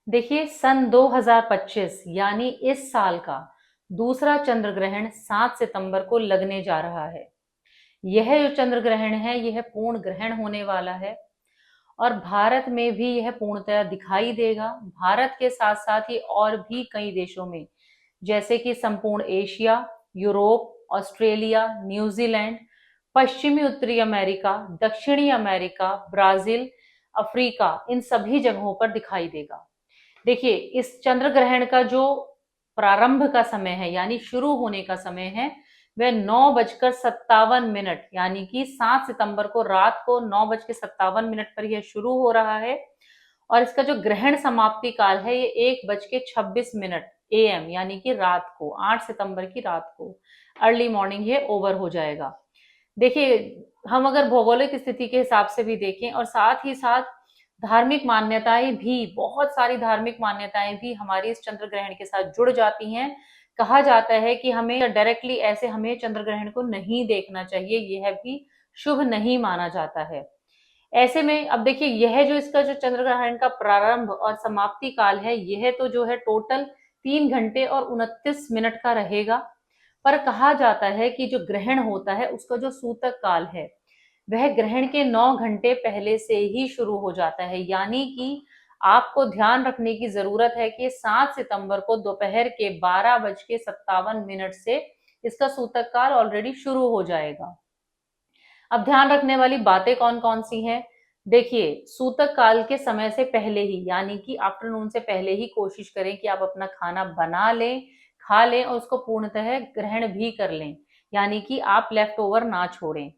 देखिए सन 2025 यानी इस साल का दूसरा चंद्र ग्रहण 7 सितंबर को लगने जा रहा है। यह जो चंद्र ग्रहण है यह पूर्ण ग्रहण होने वाला है और भारत में भी यह पूर्णतया दिखाई देगा। भारत के साथ साथ ही और भी कई देशों में, जैसे कि संपूर्ण एशिया, यूरोप, ऑस्ट्रेलिया, न्यूजीलैंड, पश्चिमी उत्तरी अमेरिका, दक्षिणी अमेरिका, ब्राजील, अफ्रीका, इन सभी जगहों पर दिखाई देगा। देखिए इस चंद्र ग्रहण का जो प्रारंभ का समय है यानी शुरू होने का समय है वह 9:57 यानी कि 7 सितंबर को रात को 9:57 पर यह शुरू हो रहा है और इसका जो ग्रहण समाप्ति काल है ये 1:26 AM यानी कि रात को 8 सितंबर की रात को अर्ली मॉर्निंग ये ओवर हो जाएगा। देखिए हम अगर भौगोलिक स्थिति के हिसाब से भी देखें और साथ ही साथ धार्मिक मान्यताएं भी, बहुत सारी धार्मिक मान्यताएं भी हमारी इस चंद्र ग्रहण के साथ जुड़ जाती हैं। कहा जाता है कि हमें डायरेक्टली ऐसे हमें चंद्र ग्रहण को नहीं देखना चाहिए, यह भी शुभ नहीं माना जाता है। ऐसे में अब देखिए यह जो इसका जो चंद्र ग्रहण का प्रारंभ और समाप्ति काल है यह तो जो है टोटल 3 घंटे और 29 मिनट का रहेगा। पर कहा जाता है कि जो ग्रहण होता है उसका जो सूतक काल है वह ग्रहण के 9 घंटे पहले से ही शुरू हो जाता है। यानी कि आपको ध्यान रखने की जरूरत है कि 7 सितंबर को दोपहर के 12:57 से इसका सूतक काल ऑलरेडी शुरू हो जाएगा। अब ध्यान रखने वाली बातें कौन कौन सी हैं? देखिए सूतक काल के समय से पहले ही यानी कि आफ्टरनून से पहले ही कोशिश करें कि आप अपना खाना बना लें, खा लें और उसको पूर्णतः ग्रहण भी कर लें, यानी कि आप लेफ्ट ओवर ना छोड़ें।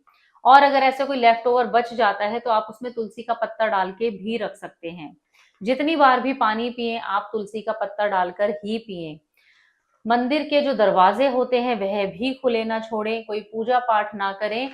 और अगर ऐसे कोई लेफ्ट ओवर बच जाता है तो आप उसमें तुलसी का पत्ता डाल के भी रख सकते हैं। जितनी बार भी पानी पिए आप तुलसी का पत्ता डालकर ही पिए। मंदिर के जो दरवाजे होते हैं वह भी खुले ना छोड़ें, कोई पूजा पाठ ना करें,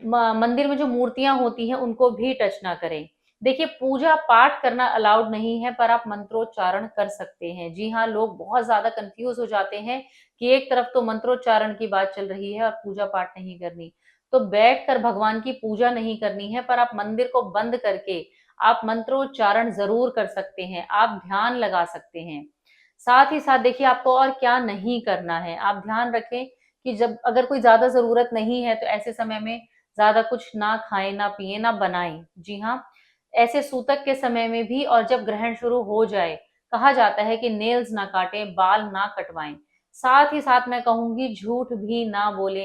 मंदिर में जो मूर्तियां होती हैं उनको भी टच ना करें। देखिए पूजा पाठ करना अलाउड नहीं है पर आप मंत्रोच्चारण कर सकते हैं। जी हाँ, लोग बहुत ज्यादा कंफ्यूज हो जाते हैं कि एक तरफ तो मंत्रोच्चारण की बात चल रही है और पूजा पाठ नहीं करनी, तो बैठकर भगवान की पूजा नहीं करनी है पर आप मंदिर को बंद करके आप मंत्रोच्चारण जरूर कर सकते हैं, आप ध्यान लगा सकते हैं। साथ ही साथ देखिए आपको और क्या नहीं करना है, आप ध्यान रखें कि जब अगर कोई ज्यादा जरूरत नहीं है तो ऐसे समय में ज्यादा कुछ ना खाएं, ना पिए, ना बनाएं। जी हाँ, ऐसे सूतक के समय में भी और जब ग्रहण शुरू हो जाए कहा जाता है कि नेल्स ना काटें, बाल ना कटवाएं। साथ ही साथ मैं कहूंगी झूठ भी ना बोलें।